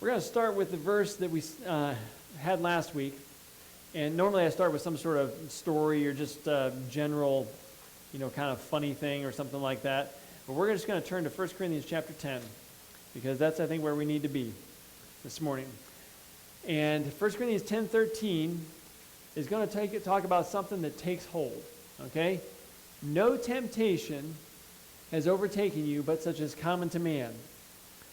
We're going to start with the verse that we had last week. And normally I start with some sort of story or just general, kind of funny thing or something like that. But we're just going to turn to 1 Corinthians chapter 10, because that's, I think, where we need to be this morning. And 1 Corinthians 10:13 is going to talk about something that takes hold, okay? No temptation has overtaken you but such as common to man.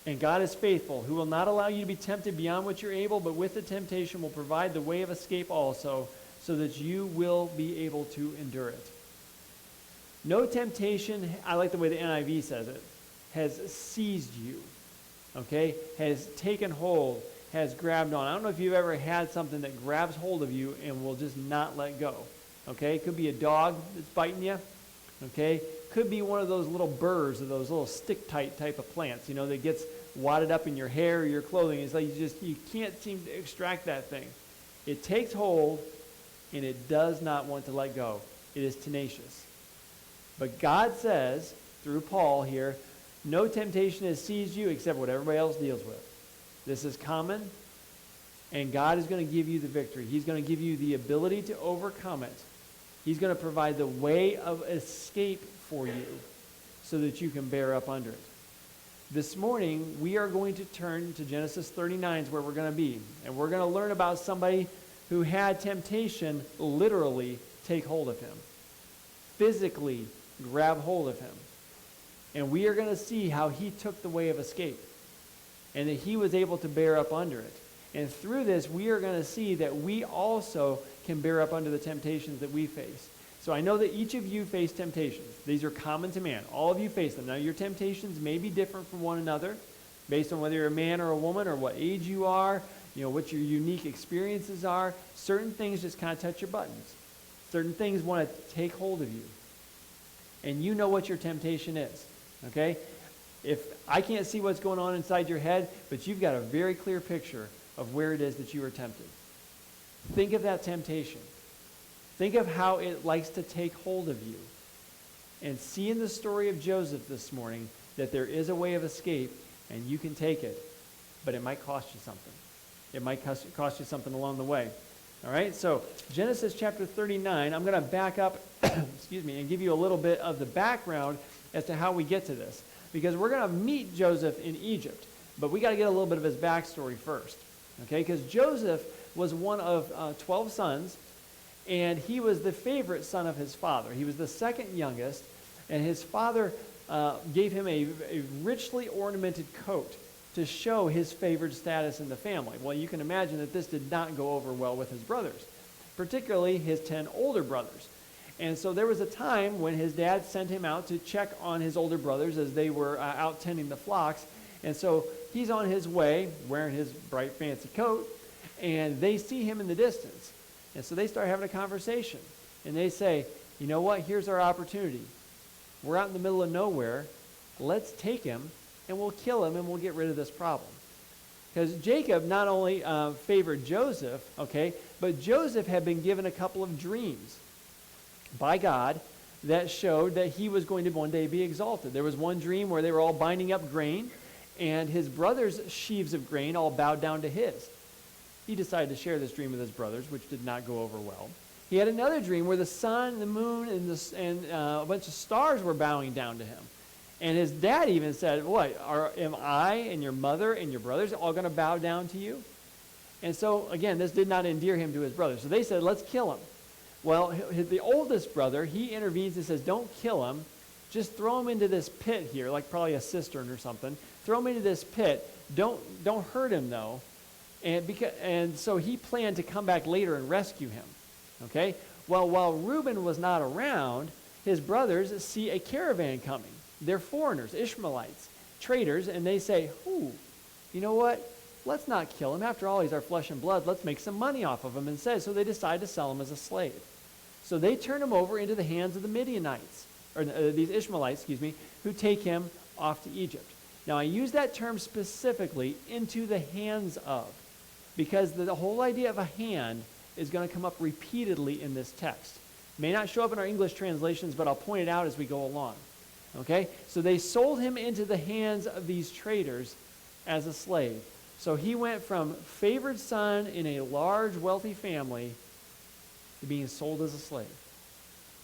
And God is faithful, who will not allow you to be tempted beyond what you're able, but with the temptation will provide the way of escape also, so that you will be able to endure it. No temptation, I like the way the NIV says it, has seized you, okay? Has taken hold, has grabbed on. I don't know if you've ever had something that grabs hold of you and will just not let go, okay? It could be a dog that's biting you, okay? Could be one of those little burrs or those little stick-tight type of plants, that gets wadded up in your hair or your clothing. It's like you can't seem to extract that thing. It takes hold, and it does not want to let go. It is tenacious. But God says, through Paul here, no temptation has seized you except what everybody else deals with. This is common, and God is going to give you the victory. He's going to give you the ability to overcome it. He's going to provide the way of escape for you so that you can bear up under it. This morning, we are going to turn to Genesis 39, is where we're going to be. And we're going to learn about somebody who had temptation literally take hold of him, physically grab hold of him. And we are going to see how he took the way of escape and that he was able to bear up under it. And through this, we are going to see that we also can bear up under the temptations that we face. So I know that each of you face temptations. These are common to man. All of you face them. Now, your temptations may be different from one another based on whether you're a man or a woman or what age you are, what your unique experiences are. Certain things just kind of touch your buttons. Certain things want to take hold of you. And you know what your temptation is, okay? If I can't see what's going on inside your head, but you've got a very clear picture of where it is that you are tempted. Think of that temptation. Think of how it likes to take hold of you. And see in the story of Joseph this morning that there is a way of escape and you can take it. But it might cost you something. It might cost you something along the way. All right, so Genesis chapter 39, I'm going to back up and give you a little bit of the background as to how we get to this. Because we're going to meet Joseph in Egypt. But we got to get a little bit of his backstory first. Okay, because Joseph was one of 12 sons. And he was the favorite son of his father. He was the second youngest, and his father gave him a richly ornamented coat to show his favored status in the family. Well, you can imagine that this did not go over well with his brothers, particularly his 10 older brothers. And so there was a time when his dad sent him out to check on his older brothers as they were out tending the flocks. And so he's on his way wearing his bright fancy coat, and they see him in the distance. And so they start having a conversation. And they say, you know what? Here's our opportunity. We're out in the middle of nowhere. Let's take him, and we'll kill him, and we'll get rid of this problem. Because Jacob not only favored Joseph, okay, but Joseph had been given a couple of dreams by God that showed that he was going to one day be exalted. There was one dream where they were all binding up grain, and his brothers' sheaves of grain all bowed down to his. He decided to share this dream with his brothers, which did not go over well. He had another dream where the sun, the moon, and a bunch of stars were bowing down to him. And his dad even said, am I and your mother and your brothers all going to bow down to you? And so, again, this did not endear him to his brothers. So they said, let's kill him. Well, the oldest brother, he intervenes and says, don't kill him. Just throw him into this pit here, like probably a cistern or something. Throw him into this pit. Don't hurt him, though. And so he planned to come back later and rescue him. Okay? Well, while Reuben was not around, his brothers see a caravan coming. They're foreigners, Ishmaelites, traders, and they say, you know what? Let's not kill him. After all, he's our flesh and blood. Let's make some money off of him instead. So they decide to sell him as a slave. So they turn him over into the hands of the Midianites, or these Ishmaelites, who take him off to Egypt. Now, I use that term specifically, into the hands of, because the whole idea of a hand is going to come up repeatedly in this text. It may not show up in our English translations, but I'll point it out as we go along. Okay? So they sold him into the hands of these traders as a slave. So he went from favored son in a large, wealthy family to being sold as a slave.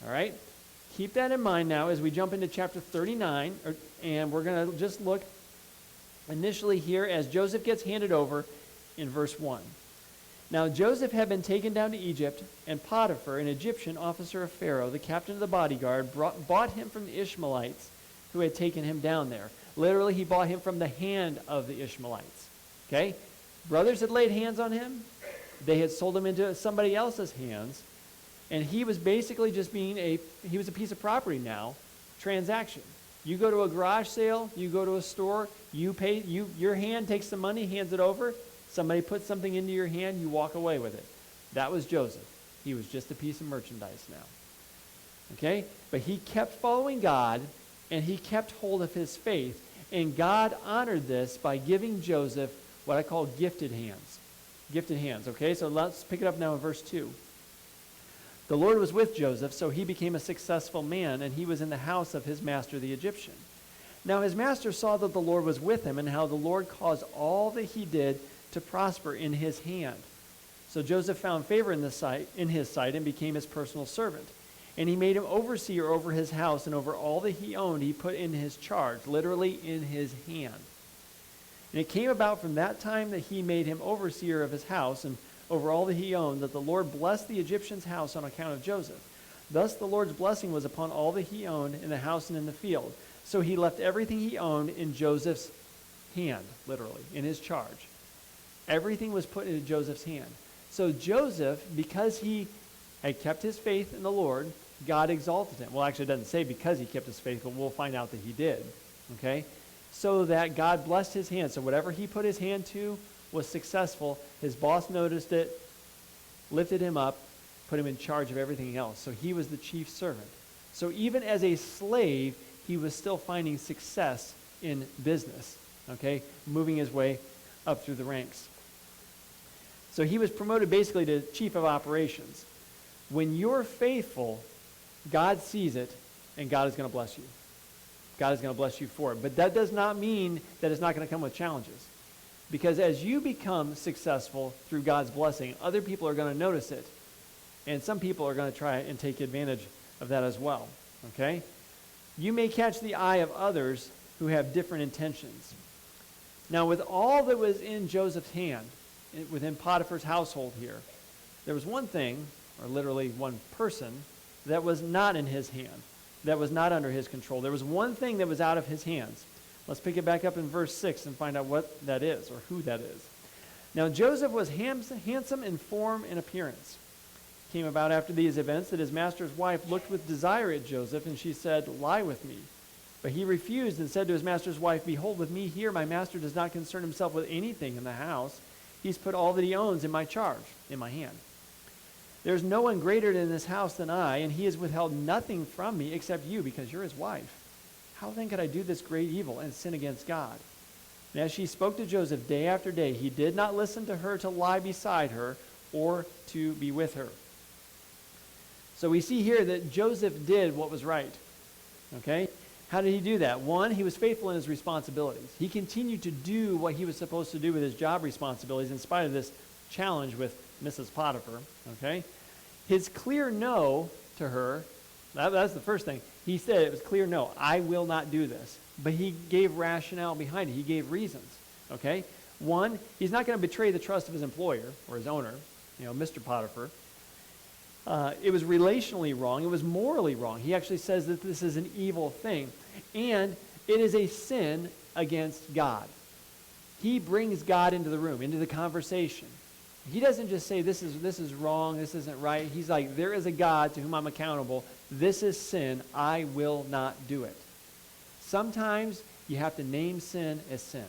All right? Keep that in mind now as we jump into chapter 39, and we're going to just look initially here as Joseph gets handed over in verse 1. Now Joseph had been taken down to Egypt, and Potiphar, an Egyptian officer of Pharaoh, the captain of the bodyguard, bought him from the Ishmaelites who had taken him down there. Literally, he bought him from the hand of the Ishmaelites. Okay? Brothers had laid hands on him. They had sold him into somebody else's hands. And he was basically just he was a piece of property now, transaction. You go to a garage sale, you go to a store, you pay, your hand takes the money, hands it over, somebody puts something into your hand, you walk away with it. That was Joseph. He was just a piece of merchandise now. Okay? But he kept following God, and he kept hold of his faith. And God honored this by giving Joseph what I call gifted hands. Gifted hands, okay? So let's pick it up now in verse 2. The Lord was with Joseph, so he became a successful man, and he was in the house of his master the Egyptian. Now his master saw that the Lord was with him, and how the Lord caused all that he did to prosper in his hand. So Joseph found favor in his sight and became his personal servant. And he made him overseer over his house, and over all that he owned he put in his charge, literally in his hand. And it came about from that time that he made him overseer of his house, and over all that he owned, that the Lord blessed the Egyptian's house on account of Joseph. Thus the Lord's blessing was upon all that he owned in the house and in the field. So he left everything he owned in Joseph's hand, literally, in his charge. Everything was put into Joseph's hand. So Joseph, because he had kept his faith in the Lord, God exalted him. Well, actually, it doesn't say because he kept his faith, but we'll find out that he did. Okay? So that God blessed his hand. So whatever he put his hand to was successful. His boss noticed it, lifted him up, put him in charge of everything else. So he was the chief servant. So even as a slave, he was still finding success in business, okay, moving his way up through the ranks. So he was promoted basically to chief of operations. When you're faithful, God sees it, and God is going to bless you. God is going to bless you for it. But that does not mean that it's not going to come with challenges. Because as you become successful through God's blessing, other people are going to notice it. And some people are going to try and take advantage of that as well. Okay? You may catch the eye of others who have different intentions. Now, with all that was in Joseph's hand, within Potiphar's household here, there was one thing, or literally one person, that was not in his hand, that was not under his control. There was one thing that was out of his hands. Let's pick it back up in verse 6 and find out what that is, or who that is. Now Joseph was handsome in form and appearance. It came about after these events that his master's wife looked with desire at Joseph, and she said, "Lie with me." But he refused and said to his master's wife, "Behold, with me here my master does not concern himself with anything in the house. He's put all that he owns in my charge, in my hand. There's no one greater in this house than I, and he has withheld nothing from me except you, because you're his wife. How then could I do this great evil and sin against God?" And as she spoke to Joseph day after day, he did not listen to her to lie beside her or to be with her. So we see here that Joseph did what was right. Okay? How did he do that? One, he was faithful in his responsibilities. He continued to do what he was supposed to do with his job responsibilities in spite of this challenge with Mrs. Potiphar. Okay? His clear no to her, that's the first thing. He said it was clear no, I will not do this. But he gave rationale behind it. He gave reasons. Okay? One, he's not going to betray the trust of his employer or his owner, Mr. Potiphar. It was relationally wrong. It was morally wrong. He actually says that this is an evil thing. And it is a sin against God. He brings God into the room, into the conversation. He doesn't just say this is wrong, this isn't right. He's like, there is a God to whom I'm accountable. This is sin. I will not do it. Sometimes you have to name sin as sin.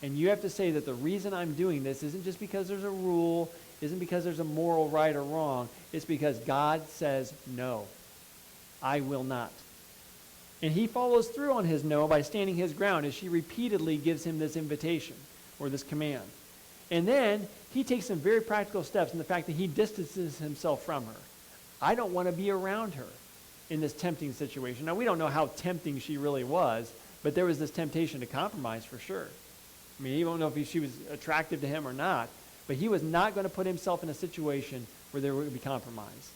And you have to say that the reason I'm doing this isn't just because there's a rule, isn't because there's a moral right or wrong. It's because God says no. I will not. And he follows through on his no by standing his ground as she repeatedly gives him this invitation or this command. And then he takes some very practical steps in the fact that he distances himself from her. I don't want to be around her in this tempting situation. Now, we don't know how tempting she really was, but there was this temptation to compromise for sure. I mean, he won't know if she was attractive to him or not, but he was not going to put himself in a situation where there would be compromise.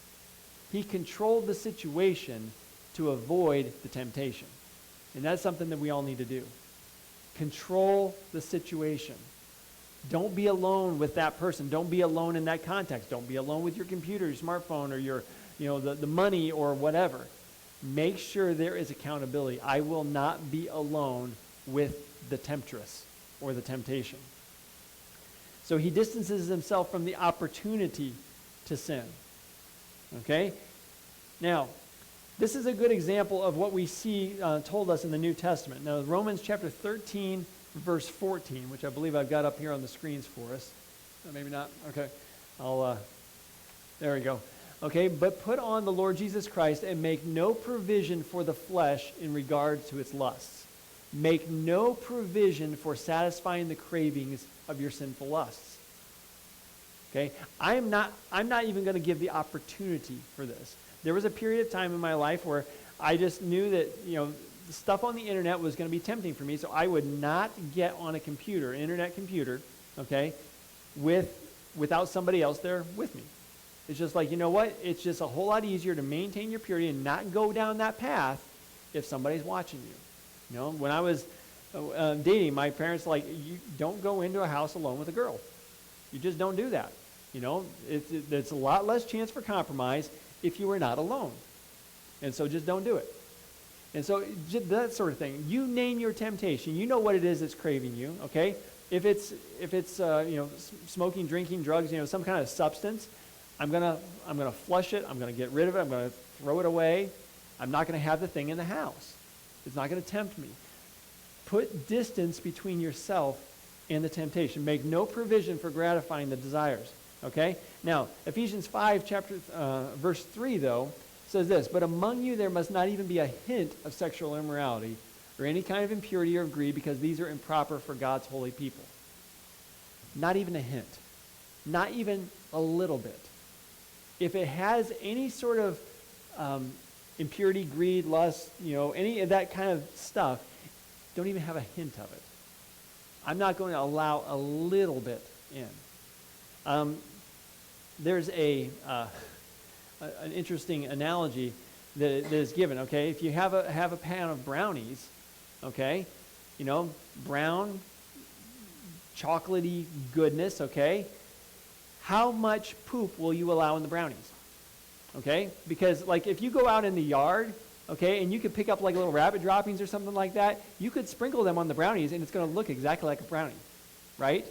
He controlled the situation to avoid the temptation. And that's something that we all need to do. Control the situation. Don't be alone with that person. Don't be alone in that context. Don't be alone with your computer, your smartphone, or your, the money or whatever. Make sure there is accountability. I will not be alone with the temptress or the temptation. So he distances himself from the opportunity to sin. Okay? Now, this is a good example of what we see told us in the New Testament. Now, Romans chapter 13, verse 14, which I believe I've got up here on the screens for us. Maybe not. Okay. There we go. Okay, but put on the Lord Jesus Christ and make no provision for the flesh in regard to its lusts. Make no provision for satisfying the cravings of your sinful lusts. Okay? I'm not even going to give the opportunity for this. There was a period of time in my life where I just knew that, the stuff on the internet was going to be tempting for me, so I would not get on a computer, internet computer, okay, without somebody else there with me. It's just like, you know what? It's just a whole lot easier to maintain your purity and not go down that path if somebody's watching you. When I was dating, my parents you don't go into a house alone with a girl. You just don't do that. It's a lot less chance for compromise if you are not alone. And so just don't do it. And so that sort of thing. You name your temptation. You know what it is that's craving you, okay? If it's smoking, drinking, drugs, some kind of substance, I'm gonna flush it. I'm gonna get rid of it. I'm gonna throw it away. I'm not gonna have the thing in the house. It's not gonna tempt me. Put distance between yourself and the temptation. Make no provision for gratifying the desires. Okay? Now, Ephesians 5, verse 3, though, says this, but among you there must not even be a hint of sexual immorality or any kind of impurity or greed, because these are improper for God's holy people. Not even a hint. Not even a little bit. If it has any sort of impurity, greed, lust, any of that kind of stuff, don't even have a hint of it. I'm not going to allow a little bit in. There's an interesting analogy that is given. Okay, if you have a pan of brownies, okay, brown, chocolatey goodness. Okay, how much poop will you allow in the brownies? Okay, because if you go out in the yard, okay, and you could pick up little rabbit droppings or something like that, you could sprinkle them on the brownies and it's going to look exactly like a brownie, right?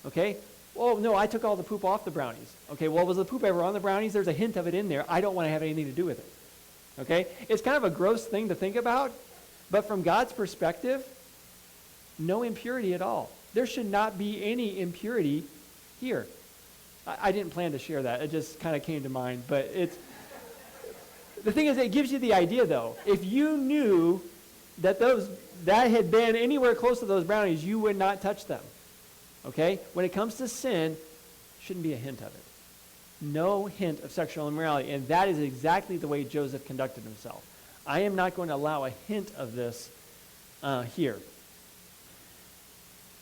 Okay. Oh, no, I took all the poop off the brownies. Okay, well, was the poop ever on the brownies? There's a hint of it in there. I don't want to have anything to do with it. Okay? It's kind of a gross thing to think about, but from God's perspective, no impurity at all. There should not be any impurity here. I didn't plan to share that. It just kind of came to mind, but the thing is, it gives you the idea, though. If you knew that had been anywhere close to those brownies, you would not touch them. Okay? When it comes to sin, shouldn't be a hint of it. No hint of sexual immorality. And that is exactly the way Joseph conducted himself. I am not going to allow a hint of this here.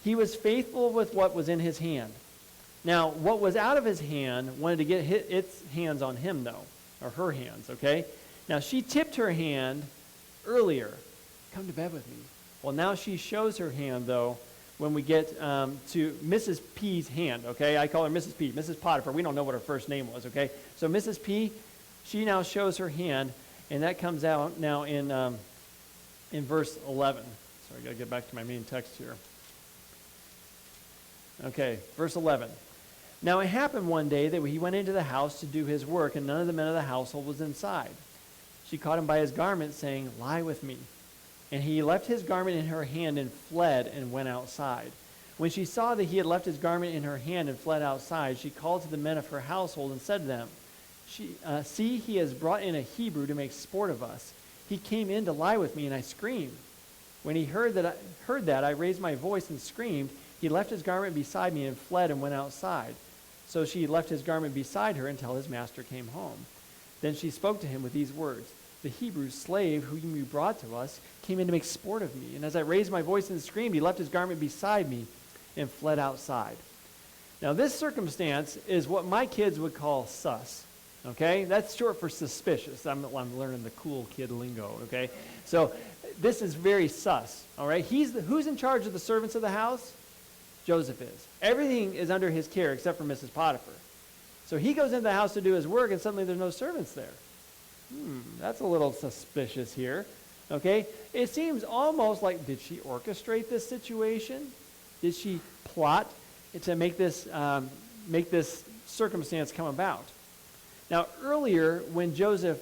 He was faithful with what was in his hand. Now, what was out of his hand wanted to get its hands on him, though, or her hands, okay? Now, she tipped her hand earlier. Come to bed with me. Well, now she shows her hand, though, when we get to Mrs. P's hand, okay? I call her Mrs. P, Mrs. Potiphar. We don't know what her first name was, okay? So Mrs. P, she now shows her hand, and that comes out now in verse 11. So I got to get back to my main text here. Okay, verse 11. Now it happened one day that he went into the house to do his work, and none of the men of the household was inside. She caught him by his garment, saying, "Lie with me." And he left his garment in her hand and fled and went outside. When she saw that he had left his garment in her hand and fled outside, she called to the men of her household and said to them, "See, he has brought in a Hebrew to make sport of us. He came in to lie with me, and I screamed. When he heard that, I raised my voice and screamed. He left his garment beside me and fled and went outside. So she left his garment beside her until his master came home. Then she spoke to him with these words, 'The Hebrew slave whom you brought to us came in to make sport of me. And as I raised my voice and screamed, he left his garment beside me and fled outside. Now, this circumstance is what my kids would call sus. Okay? That's short for suspicious. I'm learning the cool kid lingo, okay? So this is very sus, all right? Who's in charge of the servants of the house? Joseph is. Everything is under his care except for Mrs. Potiphar. So he goes into the house to do his work, and suddenly there's no servants there. That's a little suspicious here, okay? It seems almost like, did she orchestrate this situation? Did she plot to make this circumstance come about? Now, earlier, when Joseph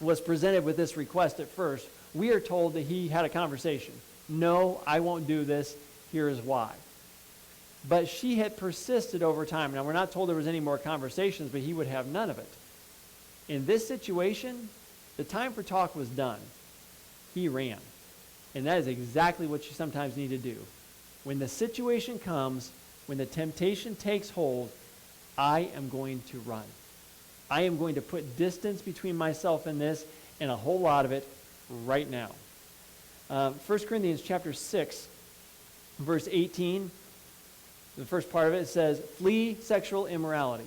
was presented with this request at first, we are told that he had a conversation. No, I won't do this. Here is why. But she had persisted over time. Now, we're not told there was any more conversations, but he would have none of it. In this situation, the time for talk was done. He ran. And that is exactly what you sometimes need to do. When the situation comes, when the temptation takes hold, I am going to run. I am going to put distance between myself and this, and a whole lot of it right now. 1 Corinthians chapter 6, verse 18, the first part of it says, flee sexual immorality.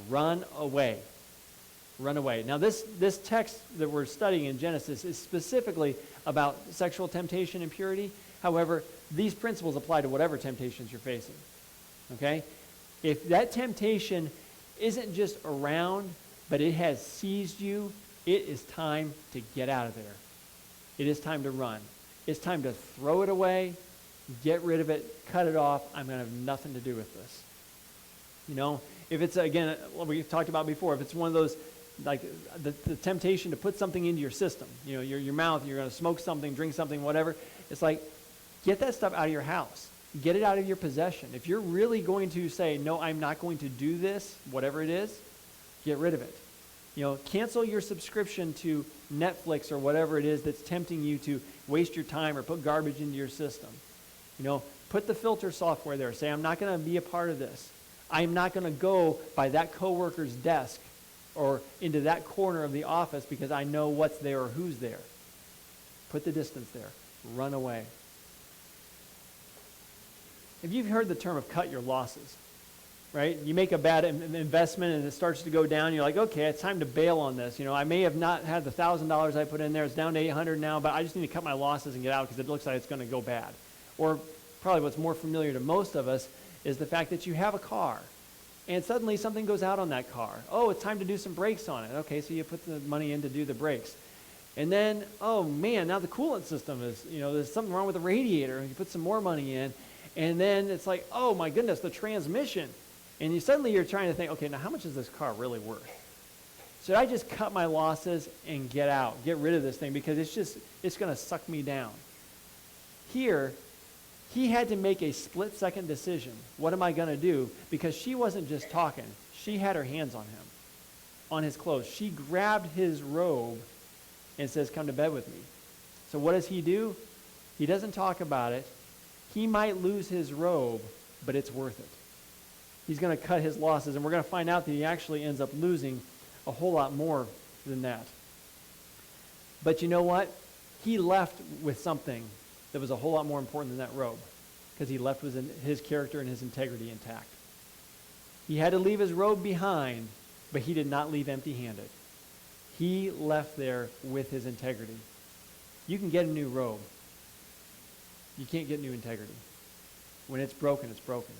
Run away. Run away. Now this text that we're studying in Genesis is specifically about sexual temptation and purity. However, these principles apply to whatever temptations you're facing. Okay? If that temptation isn't just around, but it has seized you, it is time to get out of there. It is time to run. It's time to throw it away, get rid of it, cut it off. I'm going to have nothing to do with this. You know, if it's, again, what we've talked about before, if it's one of those, like the temptation to put something into your system, you know, your mouth, you're going to smoke something, drink something, whatever, it's like, get that stuff out of your house. Get it out of your possession. If you're really going to say, no, I'm not going to do this, whatever it is, get rid of it. You know, cancel your subscription to Netflix or whatever it is that's tempting you to waste your time or put garbage into your system. You know, put the filter software there. Say, I'm not going to be a part of this. I'm not going to go by that coworker's desk or into that corner of the office because I know what's there or who's there. Put the distance there. Run away. If you've heard the term of cut your losses, right? You make a bad investment and it starts to go down. You're like, okay, it's time to bail on this. You know, I may have not had the $1,000 I put in there. It's down to $800 now, but I just need to cut my losses and get out because it looks like it's going to go bad. Or probably what's more familiar to most of us is the fact that you have a car and suddenly something goes out on that car. Oh, it's time to do some brakes on it. Okay, so you put the money in to do the brakes. And then, oh man, now the coolant system is, you know, there's something wrong with the radiator. And you put some more money in. And then it's like, oh my goodness, the transmission. And you're trying to think, okay, now how much is this car really worth? Should I just cut my losses and get out, get rid of this thing because it's going to suck me down? Here, he had to make a split-second decision. What am I going to do? Because she wasn't just talking. She had her hands on him, on his clothes. She grabbed his robe and says, come to bed with me. So what does he do? He doesn't talk about it. He might lose his robe, but it's worth it. He's going to cut his losses, and we're going to find out that he actually ends up losing a whole lot more than that. But you know what? He left with something that was a whole lot more important than that robe, because he left with his character and his integrity intact. He had to leave his robe behind, but he did not leave empty-handed. He left there with his integrity. You can get a new robe. You can't get new integrity. When it's broken, it's broken.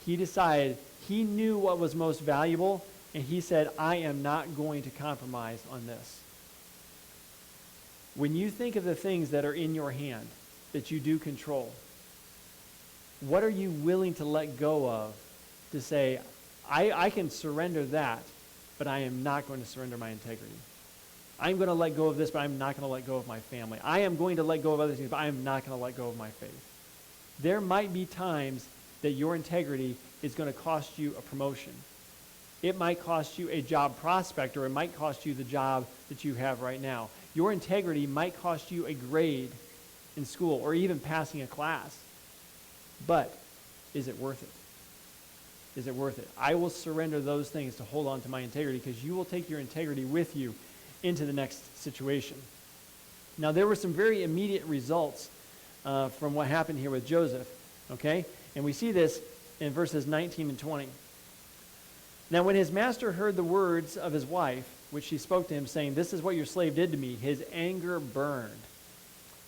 He decided, he knew what was most valuable, and he said, I am not going to compromise on this. When you think of the things that are in your hand, that you do control, what are you willing to let go of to say, I can surrender that, but I am not going to surrender my integrity. I'm going to let go of this, but I'm not going to let go of my family. I am going to let go of other things, but I am not going to let go of my faith. There might be times that your integrity is going to cost you a promotion. It might cost you a job prospect, or it might cost you the job that you have right now. Your integrity might cost you a grade in school, or even passing a class. But is it worth it? Is it worth it? I will surrender those things to hold on to my integrity, because you will take your integrity with you into the next situation. Now, there were some very immediate results from what happened here with Joseph. Okay? And we see this in verses 19 and 20. Now when his master heard the words of his wife, which she spoke to him, saying, "This is what your slave did to me," his anger burned.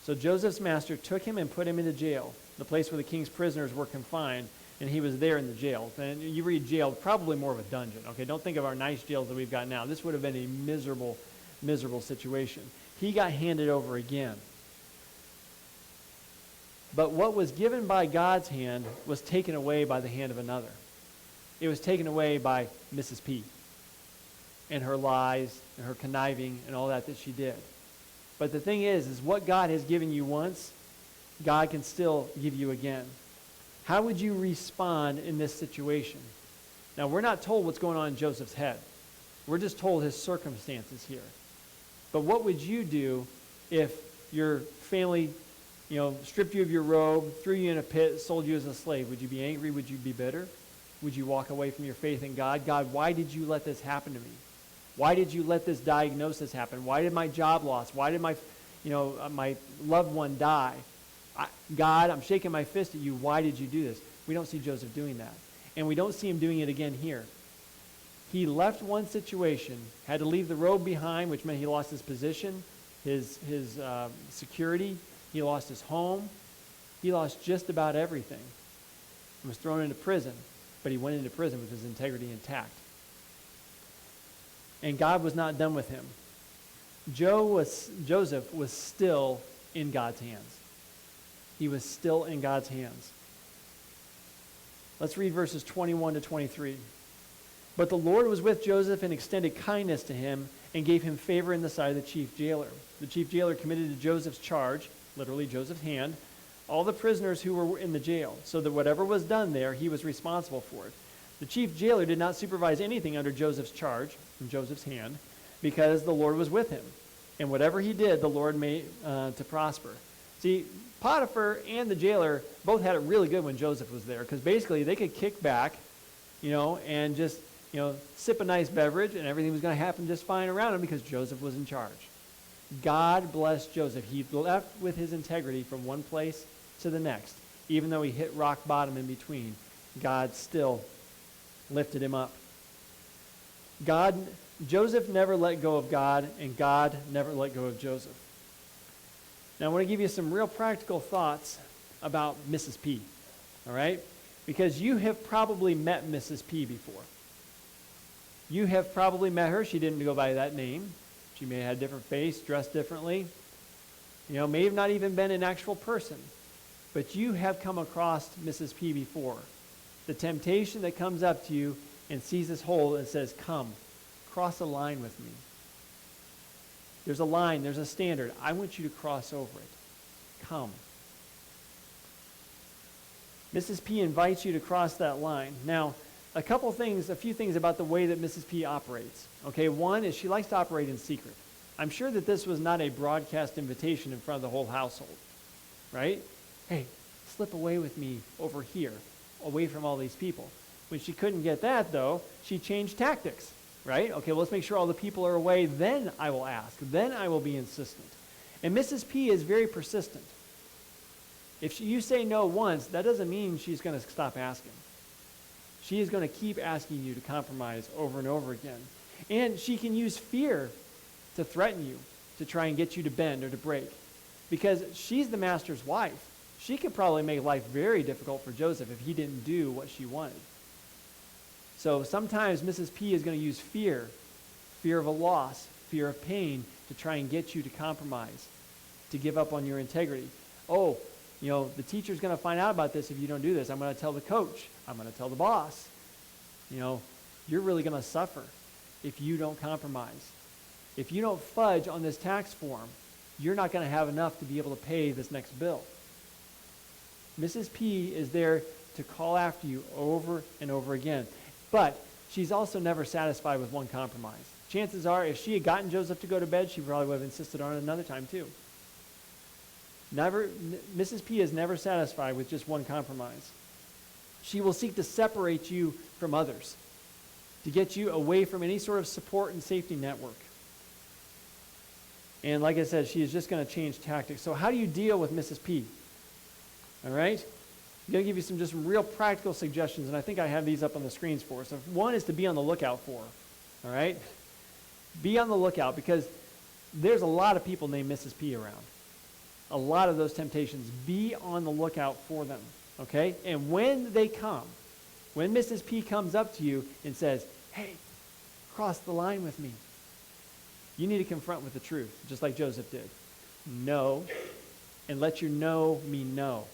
So Joseph's master took him and put him into jail, the place where the king's prisoners were confined, and he was there in the jail. And you read jail, probably more of a dungeon. Okay, don't think of our nice jails that we've got now. This would have been a miserable, miserable situation. He got handed over again. But what was given by God's hand was taken away by the hand of another. It was taken away by Mrs. P and her lies and her conniving and all that she did. But the thing is what God has given you once, God can still give you again. How would you respond in this situation? Now, we're not told what's going on in Joseph's head. We're just told his circumstances here. But what would you do if your family, stripped you of your robe, threw you in a pit, sold you as a slave? Would you be angry? Would you be bitter? Would you walk away from your faith in God? God, why did you let this happen to me? Why did you let this diagnosis happen? Why did my job loss? Why did my loved one die? God, I'm shaking my fist at you. Why did you do this? We don't see Joseph doing that. And we don't see him doing it again here. He left one situation, had to leave the robe behind, which meant he lost his position, his security. He lost his home. He lost just about everything. He was thrown into prison, but he went into prison with his integrity intact. And God was not done with him. Joseph was still in God's hands. He was still in God's hands. Let's read verses 21 to 23. But the Lord was with Joseph and extended kindness to him and gave him favor in the sight of the chief jailer. The chief jailer committed to Joseph's charge, literally Joseph's hand, all the prisoners who were in the jail, so that whatever was done there, he was responsible for it. The chief jailer did not supervise anything under Joseph's charge, in Joseph's hand, because the Lord was with him. And whatever he did, the Lord made to prosper. See, Potiphar and the jailer both had it really good when Joseph was there, because basically they could kick back, and just, sip a nice beverage, and everything was going to happen just fine around him because Joseph was in charge. God blessed Joseph. He left with his integrity from one place to the next. Even though he hit rock bottom in between, God still lifted him up. Joseph never let go of God, and God never let go of Joseph. Now I want to give you some real practical thoughts about Mrs. P, all right? Because you have probably met Mrs. P before. You have probably met her. She didn't go by that name. She may have had a different face, dressed differently. May have not even been an actual person. But you have come across Mrs. P before. The temptation that comes up to you and sees this hole and says, "Come, cross a line with me." There's a line, there's a standard. I want you to cross over it. Come. Mrs. P invites you to cross that line. Now, a few things about the way that Mrs. P operates. Okay, one is she likes to operate in secret. I'm sure that this was not a broadcast invitation in front of the whole household, right? Hey, slip away with me over here, away from all these people. When she couldn't get that, though, she changed tactics, right? Okay, well, let's make sure all the people are away, then I will ask. Then I will be insistent. And Mrs. P is very persistent. If you say no once, that doesn't mean she's going to stop asking. She is going to keep asking you to compromise over and over again. And she can use fear to threaten you, to try and get you to bend or to break. Because she's the master's wife. She could probably make life very difficult for Joseph if he didn't do what she wanted. So sometimes Mrs. P is going to use fear of a loss, fear of pain, to try and get you to compromise, to give up on your integrity. Oh, the teacher's going to find out about this if you don't do this. I'm going to tell the coach. I'm going to tell the boss. You're really going to suffer if you don't compromise. If you don't fudge on this tax form, you're not going to have enough to be able to pay this next bill. Mrs. P is there to call after you over and over again. But she's also never satisfied with one compromise. Chances are, if she had gotten Joseph to go to bed, she probably would have insisted on it another time too. Mrs. P is never satisfied with just one compromise. She will seek to separate you from others, to get you away from any sort of support and safety network. And like I said, she is just going to change tactics. So how do you deal with Mrs. P? All right? I'm going to give you some real practical suggestions, and I think I have these up on the screens for us. So one is to be on the lookout for, all right? Be on the lookout, because there's a lot of people named Mrs. P around. A lot of those temptations. Be on the lookout for them, okay? And when they come, when Mrs. P comes up to you and says, hey, cross the line with me, you need to confront with the truth, just like Joseph did. No, and let your no mean no.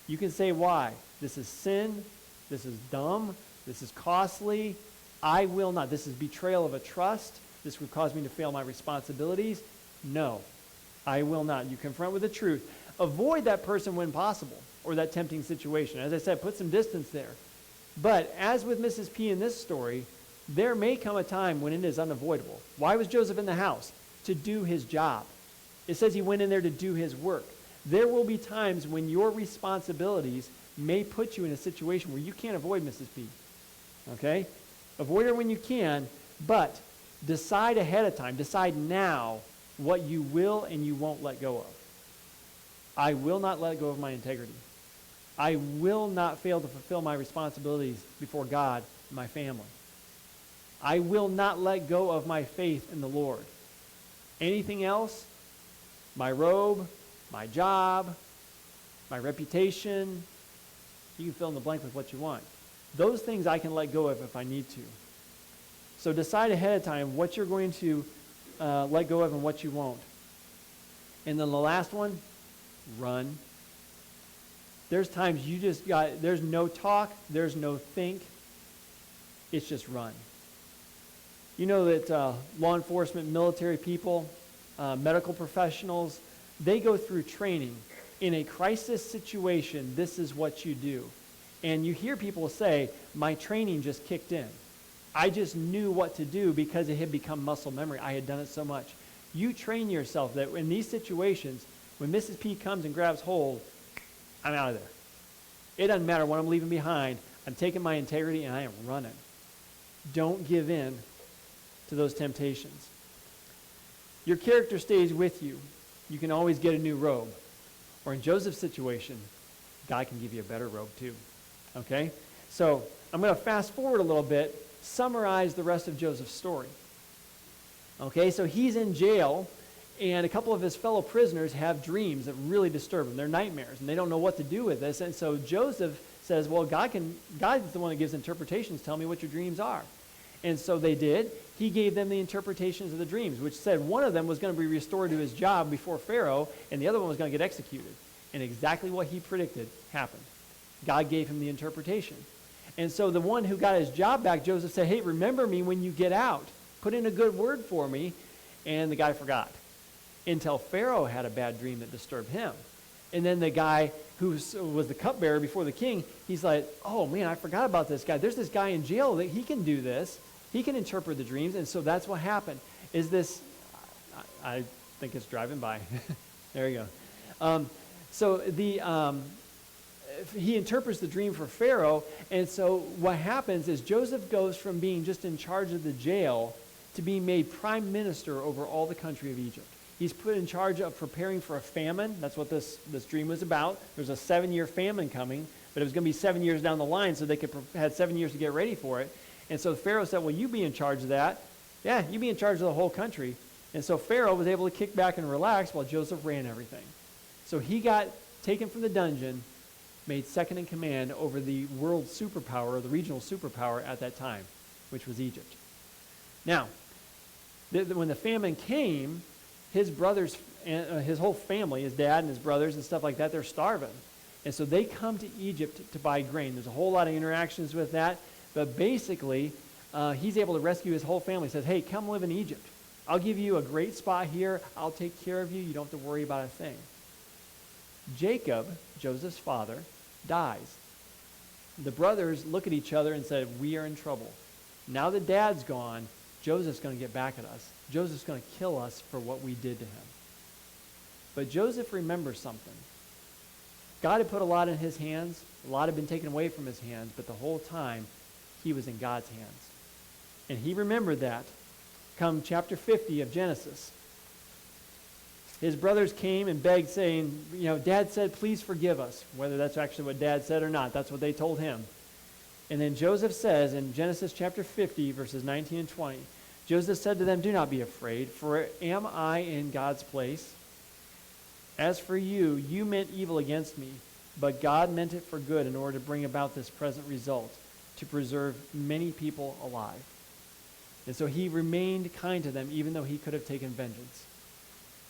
You can say why. This is sin. This is dumb. This is costly. I will not. This is betrayal of a trust. This would cause me to fail my responsibilities. No, I will not. You confront with the truth. Avoid that person when possible, or that tempting situation. As I said, put some distance there. But as with Mrs. P in this story, there may come a time when it is unavoidable. Why was Joseph in the house? To do his job. It says he went in there to do his work. There will be times when your responsibilities may put you in a situation where you can't avoid Mrs. P. Okay? Avoid her when you can, but decide ahead of time. Decide now what you will and you won't let go of. I will not let go of my integrity. I will not fail to fulfill my responsibilities before God and my family. I will not let go of my faith in the Lord. Anything else, my robe, my job, my reputation, you can fill in the blank with what you want. Those things I can let go of if I need to. So decide ahead of time what you're going to let go of and what you won't. And then the last one, run. There's times you just got, there's no talk, there's no think. It's just run. You know that law enforcement, military people, medical professionals, they go through training. In a crisis situation, this is what you do. And you hear people say, my training just kicked in. I just knew what to do because it had become muscle memory. I had done it so much. You train yourself that in these situations, when Mrs. P comes and grabs hold, I'm out of there. It doesn't matter what I'm leaving behind. I'm taking my integrity and I am running. Don't give in to those temptations. Your character stays with you. You can always get a new robe. Or in Joseph's situation, God can give you a better robe too. Okay? So I'm going to fast forward a little bit, summarize the rest of Joseph's story. Okay, so he's in jail, and a couple of his fellow prisoners have dreams that really disturb them. They're nightmares, and they don't know what to do with this. And so Joseph says, well, God's the one that gives interpretations. Tell me what your dreams are. And so they did. He gave them the interpretations of the dreams, which said one of them was going to be restored to his job before Pharaoh, and the other one was going to get executed. And exactly what he predicted happened. God gave him the interpretation. And so the one who got his job back, Joseph said, hey, remember me when you get out. Put in a good word for me. And the guy forgot. Until Pharaoh had a bad dream that disturbed him. And then the guy who was the cupbearer before the king, he's like, oh man, I forgot about this guy. There's this guy in jail that he can do this. He can interpret the dreams. And so that's what happened. Is this, I think it's driving by. There you go. He interprets the dream for Pharaoh, and so what happens is Joseph goes from being just in charge of the jail to being made prime minister over all the country of Egypt. He's put in charge of preparing for a famine. That's what this dream was about. There's a 7-year famine coming, but it was going to be 7 years down the line, so they had 7 years to get ready for it. And so Pharaoh said, well, you be in charge of that. Yeah, you be in charge of the whole country. And so Pharaoh was able to kick back and relax while Joseph ran everything. So he got taken from the dungeon, made second in command over the world superpower, or the regional superpower at that time, which was Egypt. Now, when the famine came, his brothers, and his whole family, his dad and his brothers and stuff like that, they're starving. And so they come to Egypt to buy grain. There's a whole lot of interactions with that. But basically, he's able to rescue his whole family. He says, hey, come live in Egypt. I'll give you a great spot here. I'll take care of you. You don't have to worry about a thing. Jacob, Joseph's father, dies. The brothers look at each other and said, we are in trouble. Now that dad's gone, Joseph's going to get back at us. Joseph's going to kill us for what we did to him. But Joseph remembers something. God had put a lot in his hands. A lot had been taken away from his hands, but the whole time he was in God's hands. And he remembered that come chapter 50 of Genesis. His brothers came and begged, saying, Dad said, please forgive us. Whether that's actually what Dad said or not, that's what they told him. And then Joseph says in Genesis chapter 50, verses 19 and 20, Joseph said to them, do not be afraid, for am I in God's place? As for you, you meant evil against me, but God meant it for good in order to bring about this present result, to preserve many people alive. And so he remained kind to them, even though he could have taken vengeance.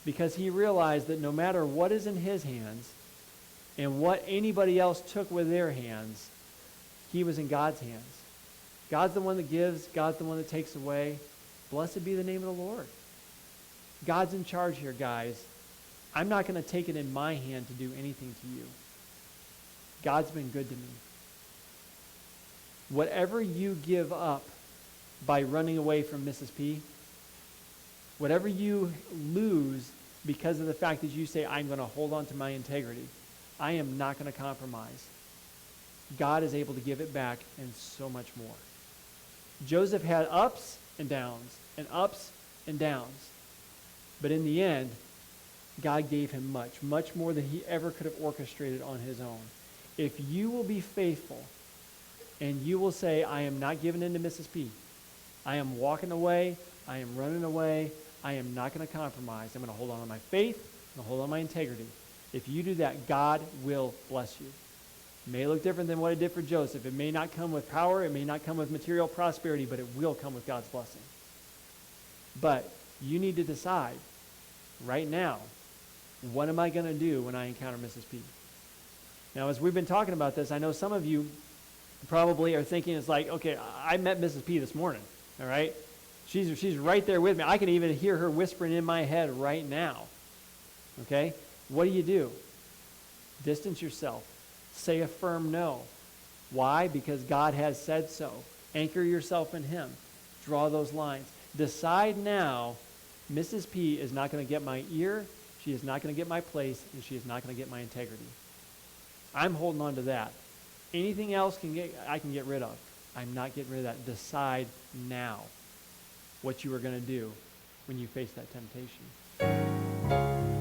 Because he realized that no matter what is in his hands and what anybody else took with their hands, he was in God's hands. God's the one that gives. God's the one that takes away. Blessed be the name of the Lord. God's in charge here, guys. I'm not going to take it in my hand to do anything to you. God's been good to me. Whatever you give up by running away from Mrs. P, whatever you lose because of the fact that you say, I'm going to hold on to my integrity, I am not going to compromise. God is able to give it back and so much more. Joseph had ups and downs and ups and downs. But in the end, God gave him much, much more than he ever could have orchestrated on his own. If you will be faithful and you will say, I am not giving in to Mrs. P. I am walking away. I am running away. I am not going to compromise. I'm going to hold on to my faith. I'm going to hold on to my integrity. If you do that, God will bless you. It may look different than what it did for Joseph. It may not come with power. It may not come with material prosperity, but it will come with God's blessing. But you need to decide right now, what am I going to do when I encounter Mrs. P? Now, as we've been talking about this, I know some of you probably are thinking, it's like, okay, I met Mrs. P this morning, all right? She's right there with me. I can even hear her whispering in my head right now, okay? What do? Distance yourself. Say a firm no. Why? Because God has said so. Anchor yourself in him. Draw those lines. Decide now, Mrs. P is not going to get my ear, she is not going to get my place, and she is not going to get my integrity. I'm holding on to that. Anything else I can get rid of. I'm not getting rid of that. Decide now what you are going to do when you face that temptation.